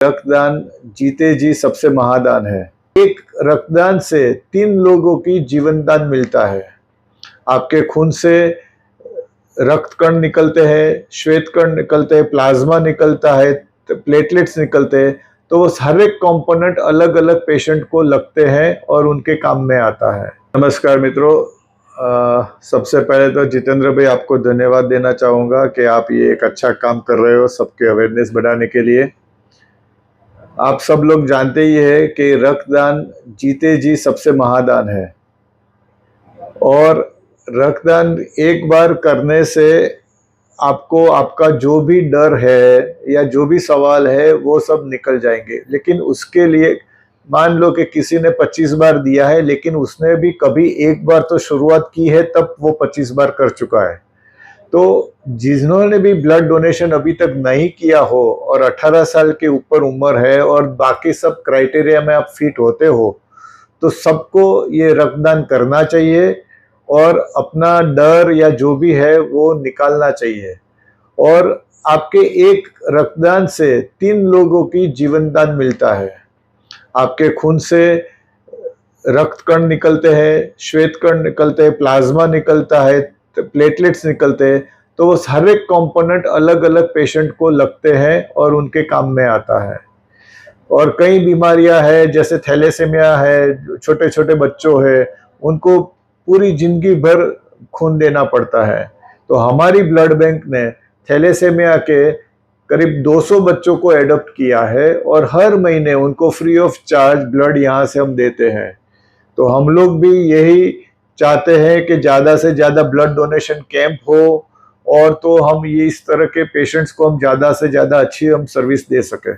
रक्तदान जीते जी सबसे महादान है। एक रक्तदान से 3 लोगों की जीवन दान मिलता है। आपके खून से रक्त कण निकलते हैं, श्वेत कण निकलते हैं, प्लाज्मा निकलता है, प्लेटलेट्स निकलते हैं। तो वो हर एक कंपोनेंट अलग अलग पेशेंट को लगते हैं और उनके काम में आता है। नमस्कार मित्रों, सबसे पहले तो जितेंद्र भाई आपको धन्यवाद देना चाहूँगा कि आप ये एक अच्छा काम कर रहे हो सबके अवेयरनेस बढ़ाने के लिए। आप सब लोग जानते ही है कि रक्तदान जीते जी सबसे महादान है और रक्तदान एक बार करने से आपको आपका जो भी डर है या जो भी सवाल है वो सब निकल जाएंगे। लेकिन उसके लिए मान लो कि किसी ने 25 बार दिया है लेकिन उसने भी कभी एक बार तो शुरुआत की है, तब वो 25 बार कर चुका है। तो जिन्होंने भी ब्लड डोनेशन अभी तक नहीं किया हो और 18 साल के ऊपर उम्र है और बाकी सब क्राइटेरिया में आप फिट होते हो, तो सबको ये रक्तदान करना चाहिए और अपना डर या जो भी है वो निकालना चाहिए। और आपके एक रक्तदान से 3 लोगों की जीवन दान मिलता है। आपके खून से रक्त कण निकलते हैं, श्वेत कण निकलते हैं, प्लाज्मा निकलता है, प्लेटलेट्स निकलते हैं। तो वो हर एक कंपोनेंट अलग अलग पेशेंट को लगते हैं और उनके काम में आता है। और कई बीमारियां हैं जैसे थैलेसेमिया है, छोटे छोटे बच्चों है, उनको पूरी जिंदगी भर खून देना पड़ता है। तो हमारी ब्लड बैंक ने थैलेसेमिया के करीब 200 बच्चों को एडॉप्ट किया है और हर महीने उनको फ्री ऑफ चार्ज ब्लड यहाँ से हम देते हैं। तो हम लोग भी यही चाहते हैं कि ज़्यादा से ज़्यादा ब्लड डोनेशन कैंप हो और तो हम ये इस तरह के पेशेंट्स को हम ज़्यादा से ज़्यादा अच्छी हम सर्विस दे सकें।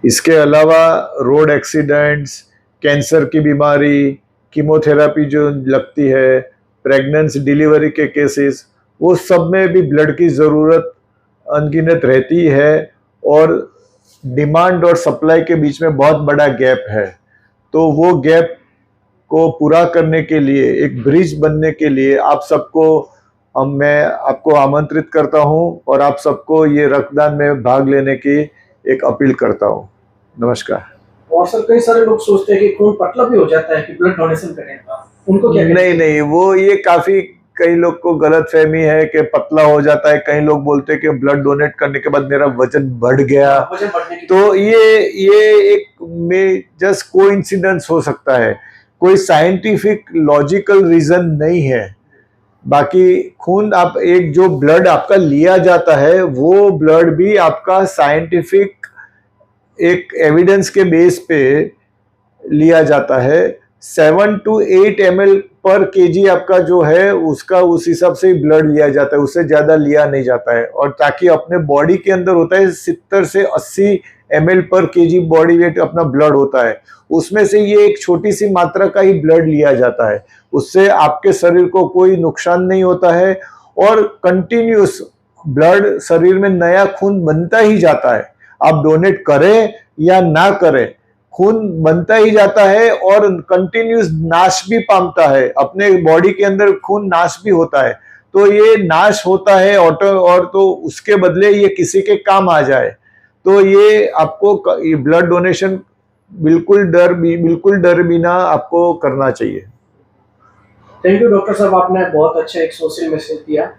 इसके अलावा रोड एक्सीडेंट्स, कैंसर की बीमारी, कीमोथेरेपी जो लगती है, प्रेगनेंसी डिलीवरी के केसेस, वो सब में भी ब्लड की ज़रूरत अनगिनत रहती है और डिमांड और सप्लाई के बीच में बहुत बड़ा गैप है। तो वो गैप को पूरा करने के लिए, एक ब्रिज बनने के लिए आप सबको मैं आपको आमंत्रित करता हूं और आप सबको ये रक्तदान में भाग लेने की एक अपील करता हूं। नमस्कार। और सर कई सारे लोग सोचते हैं कि खून पतला भी हो जाता है कि ब्लड डोनेशन करें, उनको क्या कहते हैं? नहीं, वो ये काफी कई लोग को गलत फहमी है कि पतला हो जाता है। कई लोग बोलते हैं कि ब्लड डोनेट करने के बाद मेरा वजन बढ़ गया। वजन बढ़ने की तो ये एक में जस्ट कोइंसिडेंस हो सकता है, कोई साइंटिफिक लॉजिकल रीजन नहीं है। बाकी खून आप एक जो ब्लड आपका लिया जाता है वो ब्लड भी आपका साइंटिफिक एक एविडेंस के बेस पे लिया जाता है। 7 to 8 ml पर केजी आपका जो है उसका उस हिसाब से ब्लड लिया जाता है, उससे ज्यादा लिया नहीं जाता है। और ताकि अपने बॉडी के अंदर होता है 70 से 80 ml पर केजी बॉडी वेट अपना ब्लड होता है, उसमें से ये एक छोटी सी मात्रा का ही ब्लड लिया जाता है। उससे आपके शरीर को कोई नुकसान नहीं होता है और कंटिन्यूस ब्लड शरीर में नया खून बनता ही जाता है। आप डोनेट करें या ना करें, खून बनता ही जाता है और कंटिन्यूस नाश भी पाता है। अपने बॉडी के अंदर खून नाश भी होता है। तो ये नाश होता है ऑटो, और तो उसके बदले ये किसी के काम आ जाए। तो ये आपको ब्लड डोनेशन बिल्कुल डर बिना आपको करना चाहिए। थैंक यू डॉक्टर साहब, आपने बहुत अच्छा एक सोशल मैसेज दिया।